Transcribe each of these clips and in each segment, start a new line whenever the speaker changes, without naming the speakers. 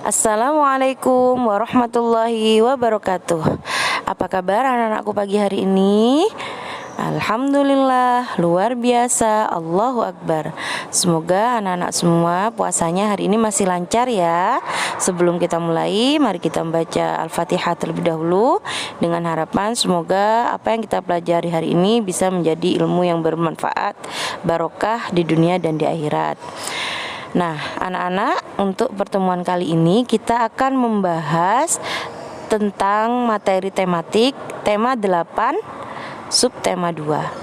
Assalamualaikum warahmatullahi wabarakatuh. Apa kabar anak-anakku pagi hari ini? Alhamdulillah, luar biasa, Allahu Akbar. Semoga anak-anak semua puasanya hari ini masih lancar ya. Sebelum kita mulai, mari kita membaca Al-Fatihah terlebih dahulu, dengan harapan semoga apa yang kita pelajari hari ini bisa menjadi ilmu yang bermanfaat, barokah di dunia dan di akhirat. Nah, anak-anak, untuk pertemuan kali ini kita akan membahas tentang materi tematik tema 8, subtema 2.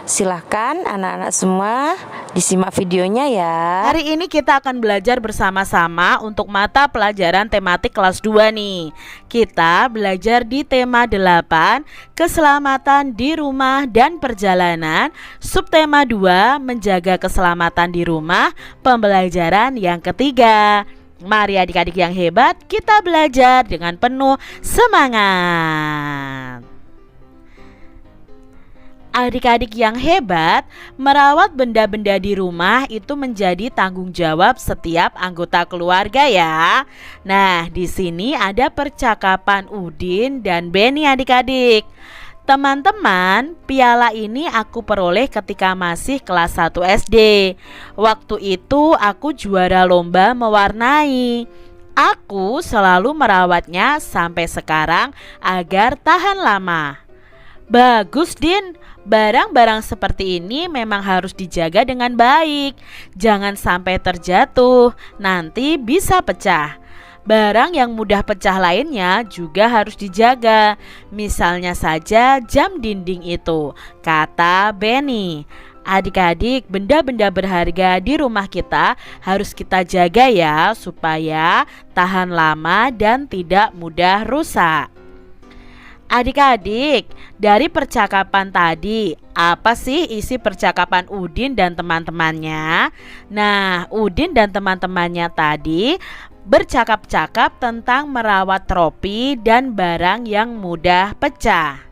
Silahkan anak-anak semua disimak videonya ya.
Hari ini kita akan belajar bersama-sama untuk mata pelajaran tematik kelas 2 nih. Kita belajar di tema 8, keselamatan di rumah dan perjalanan. Subtema 2, menjaga keselamatan di rumah, pembelajaran yang ketiga. Mari adik-adik yang hebat, kita belajar dengan penuh semangat. Adik-adik yang hebat, merawat benda-benda di rumah itu menjadi tanggung jawab setiap anggota keluarga ya. Nah, di sini ada percakapan Udin dan Beni adik-adik. Teman-teman, piala ini aku peroleh ketika masih kelas 1 SD. Waktu itu aku juara lomba mewarnai. Aku selalu merawatnya sampai sekarang agar tahan lama. Bagus, Din. Barang-barang seperti ini memang harus dijaga dengan baik. Jangan sampai terjatuh, nanti bisa pecah. Barang yang mudah pecah lainnya juga harus dijaga. Misalnya saja jam dinding itu, kata Beni. Adik-adik, benda-benda berharga di rumah kita harus kita jaga ya, supaya tahan lama dan tidak mudah rusak. Adik-adik, dari percakapan tadi, apa sih isi percakapan Udin dan teman-temannya? Nah, Udin dan teman-temannya tadi bercakap-cakap tentang merawat tropi dan barang yang mudah pecah.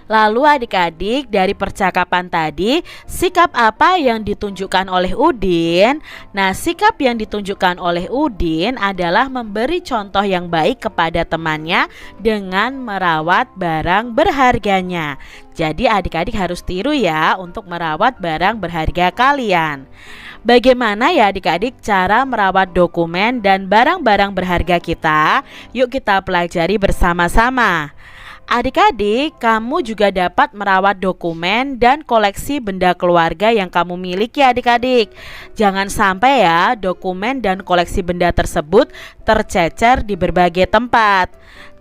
Lalu adik-adik, dari percakapan tadi, sikap apa yang ditunjukkan oleh Udin? Nah, sikap yang ditunjukkan oleh Udin adalah memberi contoh yang baik kepada temannya dengan merawat barang berharganya. Jadi adik-adik harus tiru ya untuk merawat barang berharga kalian. Bagaimana ya adik-adik cara merawat dokumen dan barang-barang berharga kita? Yuk kita pelajari bersama-sama. Adik-adik, kamu juga dapat merawat dokumen dan koleksi benda keluarga yang kamu miliki adik-adik. Jangan sampai ya dokumen dan koleksi benda tersebut tercecer di berbagai tempat.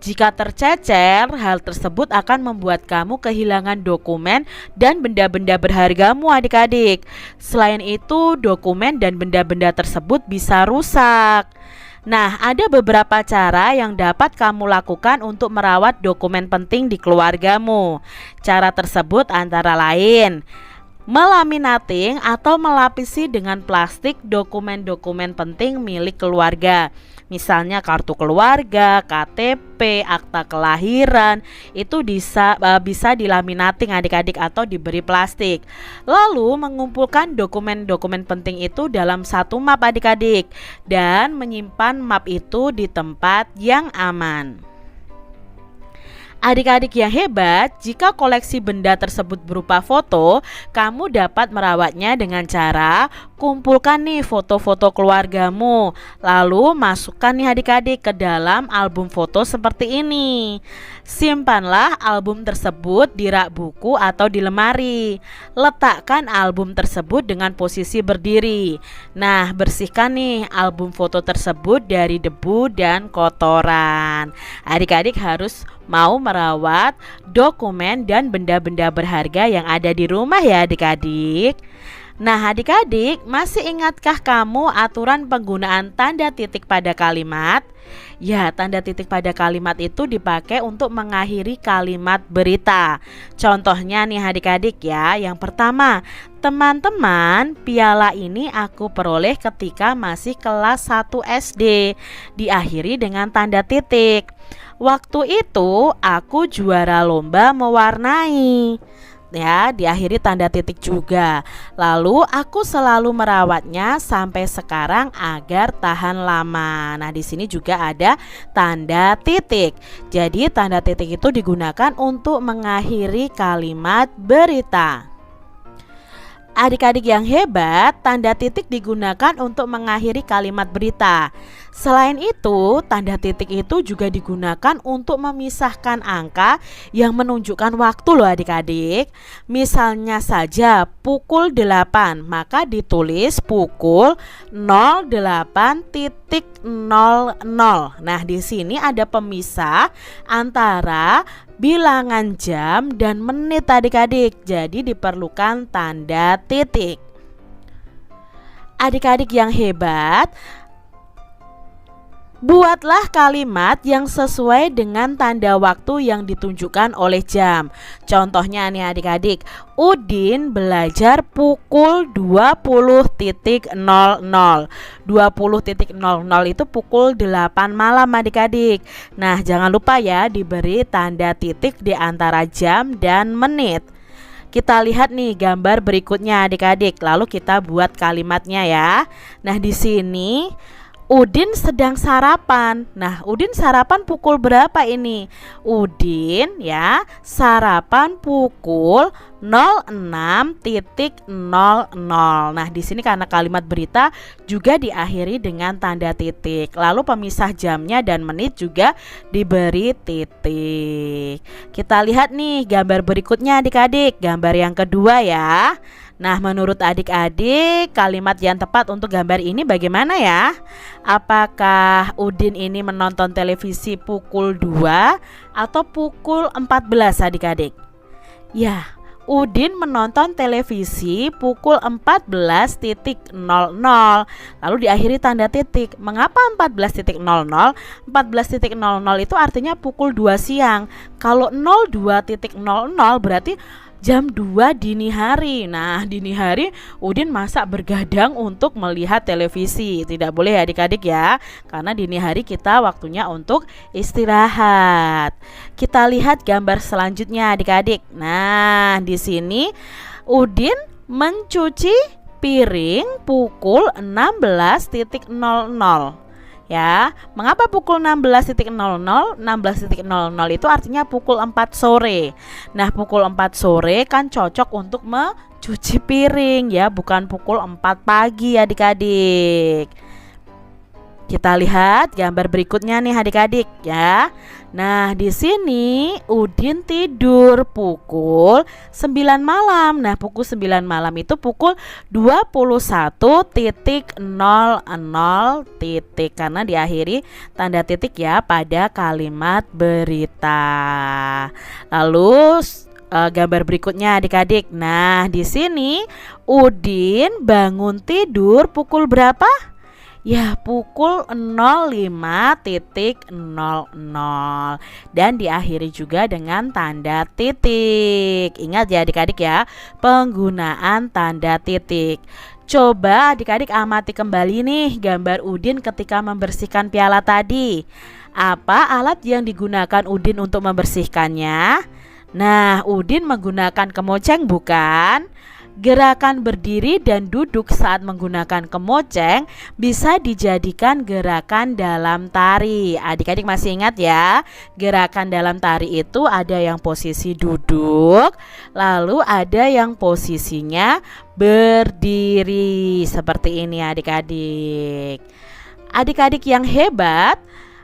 Jika tercecer, hal tersebut akan membuat kamu kehilangan dokumen dan benda-benda berhargamu adik-adik. Selain itu, dokumen dan benda-benda tersebut bisa rusak. Nah, ada beberapa cara yang dapat kamu lakukan untuk merawat dokumen penting di keluargamu. Cara tersebut antara lain melaminating atau melapisi dengan plastik dokumen-dokumen penting milik keluarga. Misalnya kartu keluarga, KTP, akta kelahiran, itu bisa dilaminating adik-adik atau diberi plastik. Lalu mengumpulkan dokumen-dokumen penting itu dalam satu map adik-adik dan menyimpan map itu di tempat yang aman. Adik-adik yang hebat, jika koleksi benda tersebut berupa foto, kamu dapat merawatnya dengan cara kumpulkan nih foto-foto keluargamu. Lalu masukkan nih adik-adik ke dalam album foto seperti ini. Simpanlah album tersebut di rak buku atau di lemari. Letakkan album tersebut dengan posisi berdiri. Nah, bersihkan nih album foto tersebut dari debu dan kotoran. Adik-adik harus mau merawat dokumen dan benda-benda berharga yang ada di rumah ya adik-adik. Nah adik-adik, masih ingatkah kamu aturan penggunaan tanda titik pada kalimat? Ya, tanda titik pada kalimat itu dipakai untuk mengakhiri kalimat berita. Contohnya nih adik-adik ya. Yang pertama, teman-teman, piala ini aku peroleh ketika masih kelas 1 SD. Diakhiri dengan tanda titik. Waktu itu aku juara lomba mewarnai. ya, diakhiri tanda titik juga. Lalu aku selalu merawatnya sampai sekarang agar tahan lama. Nah, di sini juga ada tanda titik. Jadi tanda titik itu digunakan untuk mengakhiri kalimat berita. Adik-adik yang hebat, tanda titik digunakan untuk mengakhiri kalimat berita. Selain itu, tanda titik itu juga digunakan untuk memisahkan angka yang menunjukkan waktu loh adik-adik. Misalnya saja pukul 8, maka ditulis pukul 08.00. Nah, di sini ada pemisah antara bilangan jam dan menit adik-adik. Jadi diperlukan tanda titik. Adik-adik yang hebat, buatlah kalimat yang sesuai dengan tanda waktu yang ditunjukkan oleh jam. Contohnya nih adik-adik, Udin belajar pukul 20.00. 20.00 itu pukul 8 malam adik-adik. Nah, jangan lupa ya diberi tanda titik di antara jam dan menit. Kita lihat nih gambar berikutnya adik-adik, lalu kita buat kalimatnya ya. Nah, di sini Udin sedang sarapan. Nah, Udin sarapan pukul berapa ini? Udin ya sarapan pukul 06.00. Nah, di sini karena kalimat berita juga diakhiri dengan tanda titik. Lalu pemisah jamnya dan menit juga diberi titik. Kita lihat nih gambar berikutnya adik-adik, gambar yang kedua ya. Nah, menurut adik-adik kalimat yang tepat untuk gambar ini bagaimana ya? Apakah Udin ini menonton televisi pukul 2 atau pukul 14 adik-adik? Ya, Udin menonton televisi pukul 14.00. Lalu diakhiri tanda titik. Mengapa 14.00? 14.00 itu artinya pukul 2 siang. Kalau 02.00 berarti jam 2 dini hari. Nah, dini hari Udin masak bergadang untuk melihat televisi. Tidak boleh adik-adik ya, karena dini hari kita waktunya untuk istirahat. Kita lihat gambar selanjutnya adik-adik. Nah, di sini Udin mencuci piring pukul 16.00. Ya, mengapa pukul 16.00? 16.00 itu artinya pukul 4 sore. Nah, pukul 4 sore kan cocok untuk mencuci piring ya, bukan pukul 4 pagi adik-adik. Kita lihat gambar berikutnya nih adik-adik ya. Nah, di sini Udin tidur pukul 9 malam. Nah, pukul 9 malam itu pukul 21.00 karena diakhiri tanda titik ya pada kalimat berita. Lalu gambar berikutnya adik-adik. Nah, di sini Udin bangun tidur pukul berapa? Ya, pukul 05.00 dan diakhiri juga dengan tanda titik. Ingat ya adik-adik ya, penggunaan tanda titik. Coba adik-adik amati kembali nih gambar Udin ketika membersihkan piala tadi. Apa alat yang digunakan Udin untuk membersihkannya? Nah, Udin menggunakan kemoceng bukan? Gerakan berdiri dan duduk saat menggunakan kemoceng bisa dijadikan gerakan dalam tari. Adik-adik masih ingat ya, gerakan dalam tari itu ada yang posisi duduk, lalu ada yang posisinya berdiri. Seperti ini adik-adik. Adik-adik yang hebat,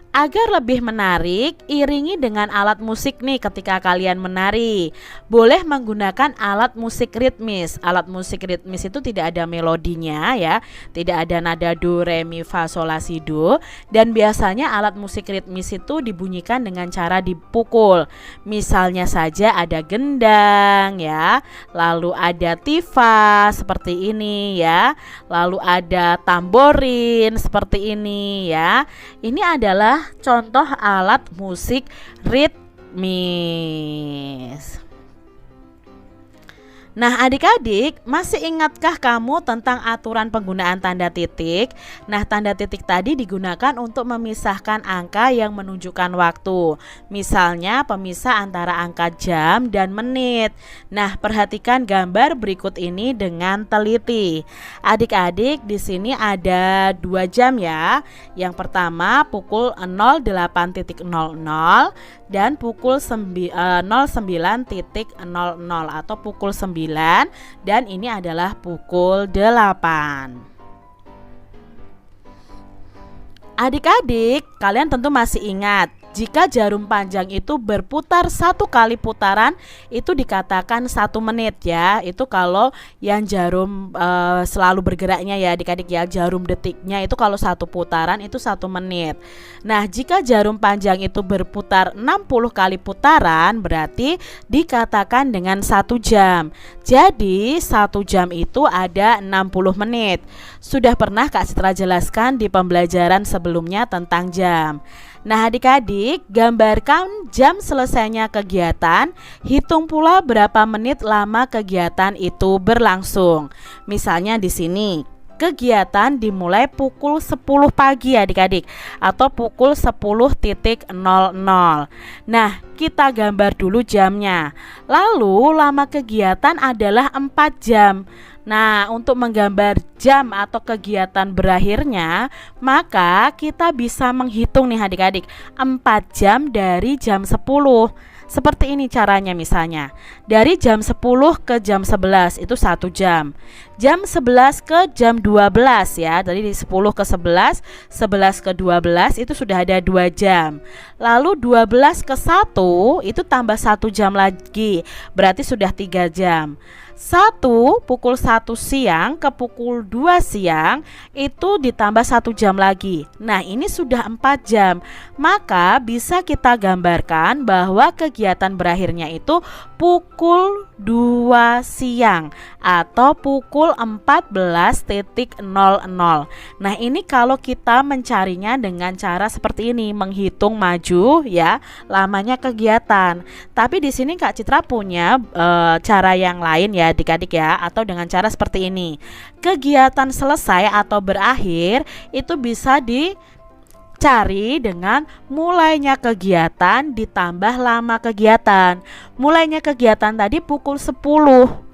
agar lebih menarik, iringi dengan alat musik nih ketika kalian menari. Boleh menggunakan alat musik ritmis. Alat musik ritmis itu tidak ada melodinya ya, tidak ada nada do, re, mi, fa, sol, la, si, do. Dan biasanya alat musik ritmis itu dibunyikan dengan cara dipukul. Misalnya saja ada gendang ya, lalu ada tifa seperti ini ya, lalu ada tamborin seperti ini ya. Ini adalah contoh alat musik ritmis. Nah, adik-adik, masih ingatkah kamu tentang aturan penggunaan tanda titik? Nah, tanda titik tadi digunakan untuk memisahkan angka yang menunjukkan waktu. Misalnya, pemisah antara angka jam dan menit. Nah, perhatikan gambar berikut ini dengan teliti. Adik-adik, di sini ada 2 jam ya. Yang pertama pukul 08.00 dan pukul 09.00 atau pukul 9, dan ini adalah pukul 8. Adik-adik, kalian tentu masih ingat jika jarum panjang itu berputar 1 kali putaran itu dikatakan 1 menit ya. Itu kalau yang jarum selalu bergeraknya ya adik-adik ya. Jarum detiknya itu kalau 1 putaran itu 1 menit. Nah, jika jarum panjang itu berputar 60 kali putaran berarti dikatakan dengan 1 jam. Jadi 1 jam itu ada 60 menit. Sudah pernah Kak Citra jelaskan di pembelajaran sebelumnya tentang jam. Nah, adik-adik, gambarkan jam selesainya kegiatan, hitung pula berapa menit lama kegiatan itu berlangsung. Misalnya di sini, kegiatan dimulai pukul 10 pagi adik-adik atau pukul 10.00. Nah, kita gambar dulu jamnya. Lalu lama kegiatan adalah 4 jam. Nah, untuk menggambar jam atau kegiatan berakhirnya, maka kita bisa menghitung nih adik-adik 4 jam dari jam 10. Seperti ini caranya misalnya. Dari jam 10 ke jam 11 itu 1 jam. Jam 11 ke jam 12 ya. Dari 10 ke 11, 11 ke 12 itu sudah ada 2 jam. Lalu 12 ke 1 itu tambah 1 jam lagi. Berarti sudah 3 jam. Pukul 1 siang ke pukul 2 siang itu ditambah 1 jam lagi. Nah, ini sudah 4 jam. Maka bisa kita gambarkan bahwa kegiatan berakhirnya itu pukul 2 siang atau pukul 14.00. Nah, ini kalau kita mencarinya dengan cara seperti ini, menghitung maju ya lamanya kegiatan. Tapi di sini Kak Citra punya cara yang lain ya adik-adik ya, atau dengan cara seperti ini. Kegiatan selesai atau berakhir itu bisa dicari dengan mulainya kegiatan ditambah lama kegiatan. Mulainya kegiatan tadi pukul 10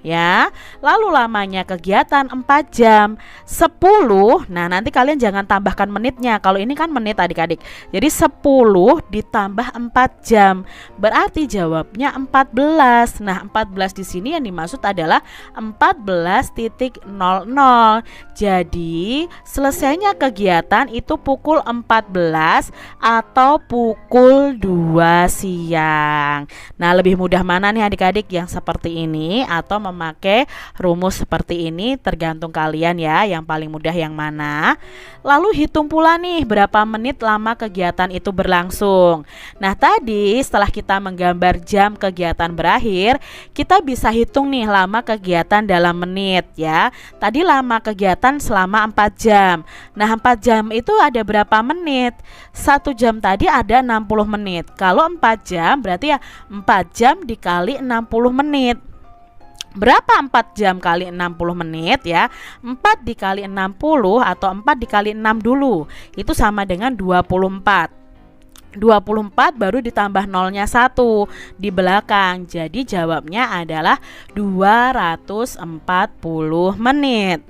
ya. Lalu lamanya kegiatan 4 jam. 10. Nah, nanti kalian jangan tambahkan menitnya. Kalau ini kan menit adik-adik. Jadi 10 ditambah 4 jam. Berarti jawabnya 14. Nah, 14 di sini yang dimaksud adalah 14.00. Jadi, selesainya kegiatan itu pukul 14 atau pukul 2 siang. Nah, lebih mudah mana nih adik-adik, yang seperti ini atau memakai rumus seperti ini? Tergantung kalian ya, yang paling mudah yang mana. Lalu hitung pula nih berapa menit lama kegiatan itu berlangsung. Nah, tadi setelah kita menggambar jam kegiatan berakhir, kita bisa hitung nih lama kegiatan dalam menit ya. Tadi lama kegiatan selama 4 jam. Nah, 4 jam itu ada berapa menit? 1 jam tadi ada 60 menit. Kalau 4 jam berarti ya 4 jam dikali 60 menit. Berapa 4 jam kali 60 menit ya? 4 dikali 60 atau 4 dikali 6 dulu. Itu sama dengan 24. 24 baru ditambah nolnya 1 di belakang. Jadi jawabnya adalah 240 menit.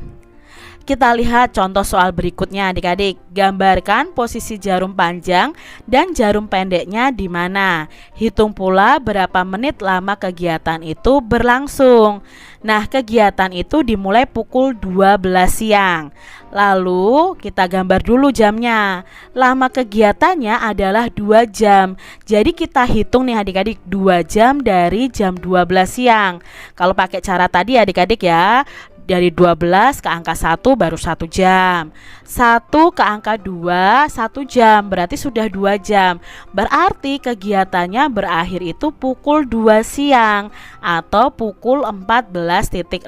Kita lihat contoh soal berikutnya adik-adik. Gambarkan posisi jarum panjang dan jarum pendeknya di mana. Hitung pula berapa menit lama kegiatan itu berlangsung. Nah, kegiatan itu dimulai pukul 12 siang. Lalu kita gambar dulu jamnya. Lama kegiatannya adalah 2 jam. Jadi kita hitung nih adik-adik 2 jam dari jam 12 siang. Kalau pakai cara tadi adik-adik ya, dari 12 ke angka 1 baru 1 jam. 1 ke angka 2 1 jam, berarti sudah 2 jam. Berarti kegiatannya berakhir itu pukul 2 siang atau pukul 14.00.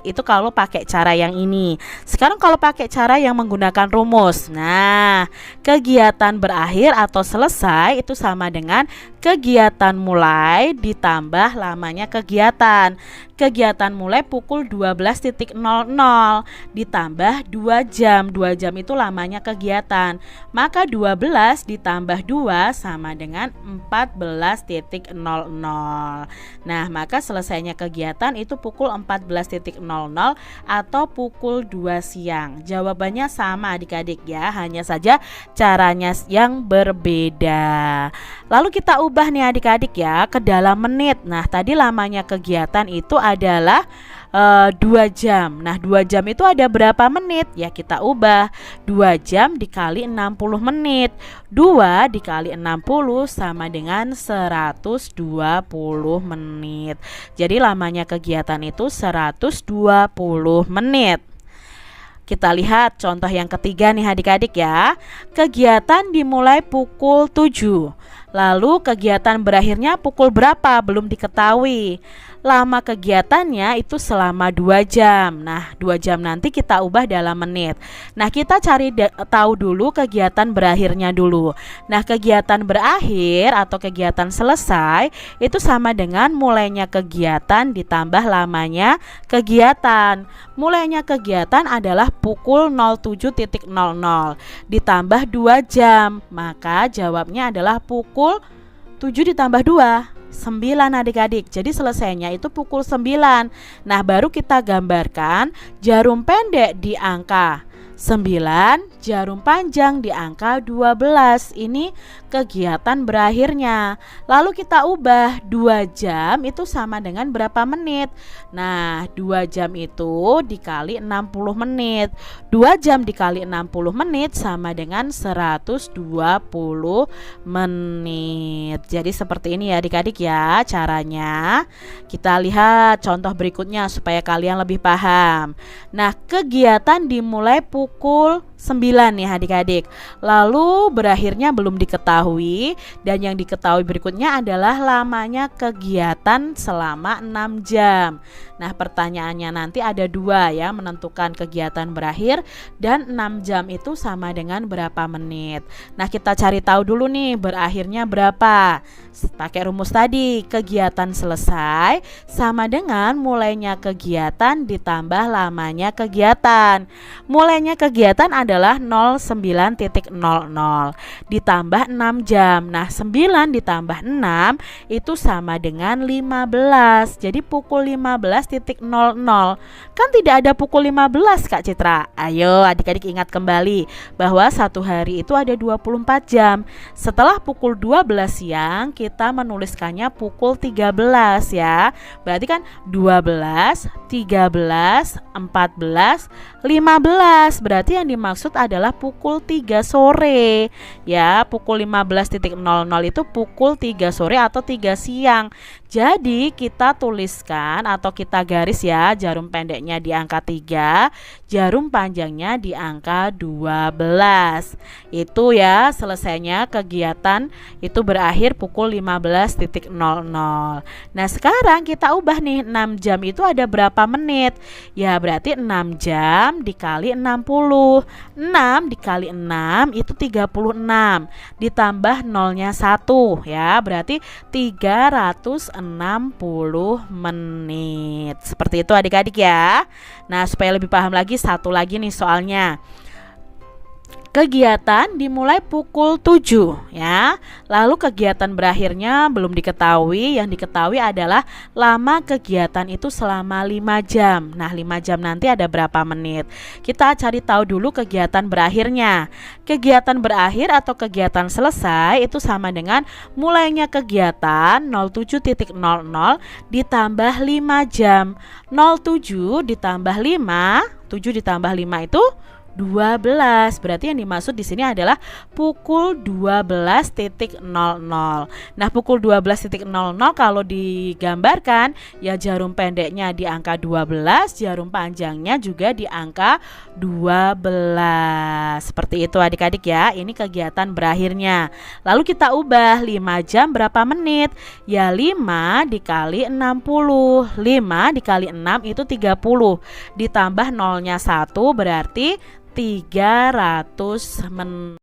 Itu kalau pakai cara yang ini. Sekarang kalau pakai cara yang menggunakan rumus. Nah, kegiatan berakhir atau selesai itu sama dengan kegiatan mulai ditambah lamanya kegiatan. Kegiatan mulai pukul 12.00 ditambah 2 jam. 2 jam itu lamanya kegiatan. Maka 12 ditambah 2 sama dengan 14.00. Nah, maka selesainya kegiatan itu pukul 14.00 atau pukul 2 siang. Jawabannya sama adik-adik ya, hanya saja caranya yang berbeda. Lalu kita ubah nih adik-adik ya ke dalam menit. Nah, tadi lamanya kegiatan itu adalah 2 jam. Nah, 2 jam itu ada berapa menit? Ya, kita ubah 2 jam dikali 60 menit. 2 dikali 60 sama dengan 120 menit. Jadi lamanya kegiatan itu 120 menit. Kita lihat contoh yang ketiga nih adik-adik ya. Kegiatan dimulai pukul 7. Lalu kegiatan berakhirnya pukul berapa? Belum diketahui. Lama kegiatannya itu selama 2 jam. Nah, 2 jam nanti kita ubah dalam menit. Nah, kita cari tahu dulu kegiatan berakhirnya dulu. Nah, kegiatan berakhir atau kegiatan selesai itu sama dengan mulainya kegiatan ditambah lamanya kegiatan. Mulainya kegiatan adalah pukul 07.00 ditambah 2 jam. Maka jawabnya adalah pukul 7 ditambah 2 9 adik-adik. Jadi selesainya itu pukul 9. Nah, baru kita gambarkan jarum pendek di angka 9, jarum panjang di angka 12. Ini kegiatan berakhirnya. Lalu kita ubah 2 jam itu sama dengan berapa menit? Nah, 2 jam itu dikali 60 menit. 2 jam dikali 60 menit sama dengan 120 menit. Jadi seperti ini ya adik-adik ya caranya. Kita lihat contoh berikutnya supaya kalian lebih paham. Nah, kegiatan dimulai pukul 9 nih adik-adik. Lalu berakhirnya belum diketahui, dan yang diketahui berikutnya adalah lamanya kegiatan selama 6 jam. Nah, pertanyaannya nanti ada 2 ya, menentukan kegiatan berakhir dan 6 jam itu sama dengan berapa menit. Nah, kita cari tahu dulu nih berakhirnya berapa. Pakai rumus tadi, kegiatan selesai sama dengan mulainya kegiatan ditambah lamanya kegiatan. Mulainya kegiatan adalah 09.00 ditambah 6 jam. Nah, 9 ditambah 6 itu sama dengan 15. Jadi pukul 15.00. Kan tidak ada pukul 15 Kak Citra. Ayo adik-adik ingat kembali bahwa satu hari itu ada 24 jam. Setelah pukul 12 siang kita menuliskannya pukul 13 ya. Berarti kan 12, 13, 14, 15. Berarti yang dimaksud adalah pukul 3 sore. Ya, pukul 15.00 itu pukul 3 sore atau 3 siang. Jadi kita tuliskan atau kita garis ya, jarum pendeknya di angka 3, jarum panjangnya di angka 12. Itu ya selesainya kegiatan itu berakhir pukul 15.00. Nah, sekarang kita ubah nih, 6 jam itu ada berapa menit? Ya, berarti 6 jam dikali 60. 6 dikali 6 itu 36. Ditambah nolnya 1 ya, berarti 360 menit. Seperti itu adik-adik ya. Nah, supaya lebih paham lagi, satu lagi nih soalnya. Kegiatan dimulai pukul 7 ya. Lalu kegiatan berakhirnya belum diketahui. Yang diketahui adalah lama kegiatan itu selama 5 jam. Nah, 5 jam nanti ada berapa menit? Kita cari tahu dulu kegiatan berakhirnya. Kegiatan berakhir atau kegiatan selesai itu sama dengan mulainya kegiatan 07.00 ditambah 5 jam. 07 ditambah 5, 7 ditambah 5 itu 12. Berarti yang dimaksud di sini adalah pukul 12.00. Nah, pukul 12.00 kalau digambarkan ya jarum pendeknya di angka 12, jarum panjangnya juga di angka 12. Seperti itu adik-adik ya. Ini kegiatan berakhirnya. Lalu kita ubah 5 jam berapa menit? Ya 5 dikali 60. 5 dikali 6 itu 30. Ditambah nolnya 1 berarti 300 menit.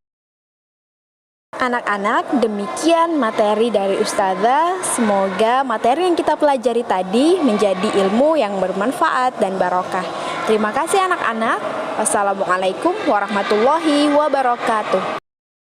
Anak-anak, demikian materi dari Ustazah. Semoga materi yang kita pelajari tadi menjadi ilmu yang bermanfaat dan barokah. Terima kasih anak-anak. Wassalamualaikum warahmatullahi wabarakatuh.